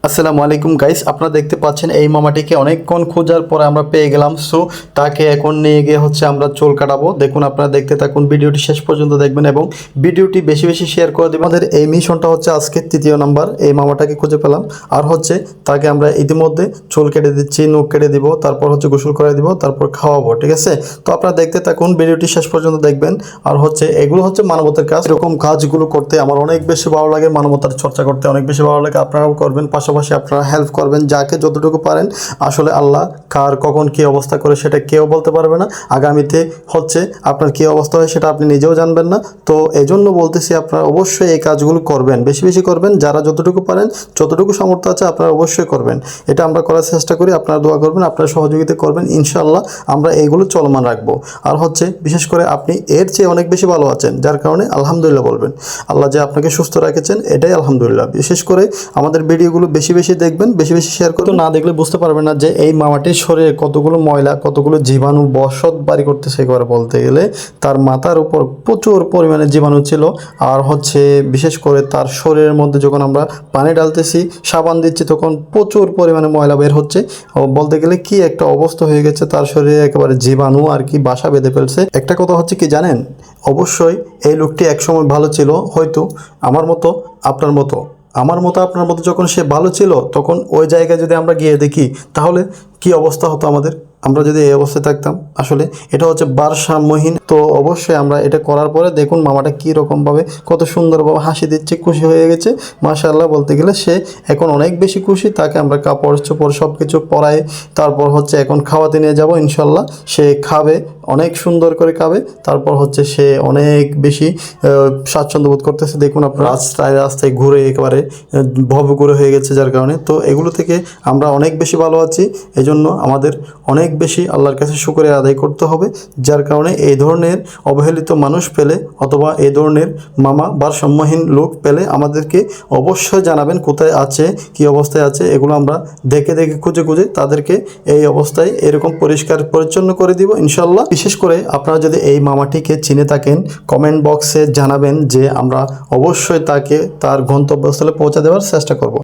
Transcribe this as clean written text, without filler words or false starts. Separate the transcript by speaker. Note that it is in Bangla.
Speaker 1: আসসালামু আলাইকুম গাইস, আপনারা দেখতে পাচ্ছেন এই মামাটিকে অনেকক্ষণ খোঁজার পরে আমরা পেয়ে গেলাম। সো তাকে এখন নিয়ে গিয়ে আমরা চুল কাটাবো। দেখুন, আপনারা দেখতে থাকুন, ভিডিওটি শেষ পর্যন্ত দেখবেন এবং ভিডিওটি বেশি বেশি শেয়ার করে দেবেন। আমাদের এই মিশনটা হচ্ছে আজকে তৃতীয় নাম্বার। এই মামাটাকে খুঁজে পেলাম, আর তাকে আমরা ইতিমধ্যে চুল কেটে দিচ্ছি, নখ কেটে দিব, তারপর গোসল করে দিব, তারপর খাওয়াবো। ঠিক আছে, তো আপনারা দেখতে থাকুন, ভিডিওটি শেষ পর্যন্ত দেখবেন। আর এগুলো মানবতার কাজ। এরকম কাজগুলো করতে আমার অনেক বেশি ভালো লাগে, মানবতার চর্চা করতে অনেক বেশি ভালো লাগে। আপনারাও করবেন, পাশাপাশি আপনারা হেল্প করবেন যাকে যতটুকু পারেন। আসলে আল্লাহ কার কখন কী অবস্থা করে সেটা কেউ বলতে পারবে না। আগামীতে আপনার কী অবস্থা হয় সেটা আপনি নিজেও জানবেন না। তো এই জন্য বলতেছি, আপনারা অবশ্যই এই কাজগুলো করবেন, বেশি বেশি করবেন। যারা যতটুকু পারেন, যতটুকু সামর্থ্য আছে আপনারা অবশ্যই করবেন। এটা আমরা করার চেষ্টা করি, আপনারা দোয়া করবেন, আপনারা সহযোগিতা করবেন। ইনশাআল্লাহ আমরা এইগুলো চলমান রাখবো। আর বিশেষ করে আপনি এর চেয়ে অনেক বেশি ভালো আছেন, যার কারণে আলহামদুলিল্লাহ বলবেন। আল্লাহ যে আপনাকে সুস্থ রেখেছেন, এটাই আলহামদুলিল্লাহ। বিশেষ করে আমাদের ভিডিওগুলো বেশি বেশি দেখবেন, বেশি বেশি শেয়ার করবেন। না দেখলে বুঝতে পারবেন না যে এই মামাটির শরীরে কতগুলো ময়লা, কতগুলো জীবাণু বসত বাড়ি করতেছে। একবার বলতে গেলে তার মাথার উপর প্রচুর পরিমাণে জীবাণু ছিল। আর বিশেষ করে তার শরীরের মধ্যে যখন আমরা পানি ঢালতেছি, সাবান দিচ্ছি, তখন প্রচুর পরিমাণে ময়লা বের হচ্ছে। বলতে গেলে কি একটা অবস্থা হয়ে গেছে, তার শরীরে একেবারে জীবাণু বাসা বেঁধে ফেলছে। একটা কথা কি জানেন, অবশ্যই এই লোকটি একসময় ভালো ছিল, হয়তো আমার মতো আপনার মতো। আপনার মতো যখন সে ভালো ছিল, তখন ওই জায়গায় যদি আমরা গিয়ে দেখি, তাহলে কি অবস্থা হতো আমাদের, আমরা যদি এই অবস্থায় থাকতাম। আসলে এটা ভারসাম্যহীন। তো অবশ্যই আমরা এটা করার পরে দেখুন মামাটা কী রকমভাবে, কত সুন্দরভাবে হাসি দিচ্ছে, খুশি হয়ে গেছে। মাশাআল্লাহ বলতে গেলে সে এখন অনেক বেশি খুশি। তাকে আমরা কাপড় চোপড় সব কিছু পরাই, তারপর এখন খাওয়াতে নিয়ে যাব। ইনশাল্লাহ সে খাবে, অনেক সুন্দর করে খাবে। তারপর সে অনেক বেশি স্বাচ্ছন্দ্য বোধ করতেছে। দেখুন আপনার রাস্তায় রাস্তায় ঘুরে একেবারে ভবঘুরে হয়ে গেছে, যার কারণে। তো এগুলো থেকে আমরা অনেক বেশি ভালো আছি। এজন্য আমাদের অনেক বেশি আল্লাহর কাছে শুকরিয়া আদায় করতে হবে, যার কারণে এই ধরনের অবহেলিত মানুষ পেলে, অথবা এই ধরনের মামা ভারসাম্যহীন লোক পেলে আমাদেরকে অবশ্যই জানাবেন কোথায় আছে, কি অবস্থায় আছে। এগুলো আমরা দেখে দেখে খুঁজে খুঁজে তাদেরকে এই অবস্থায় এরকম পরিষ্কার পরিচ্ছন্ন করে দিব ইনশাল্লাহ। বিশেষ করে আপনারা যদি এই মামাটিকে চিনে থাকেন, কমেন্ট বক্সে জানাবেন, যে আমরা অবশ্যই তাকে তার গন্তব্যস্থলে পৌঁছে দেওয়ার চেষ্টা করব।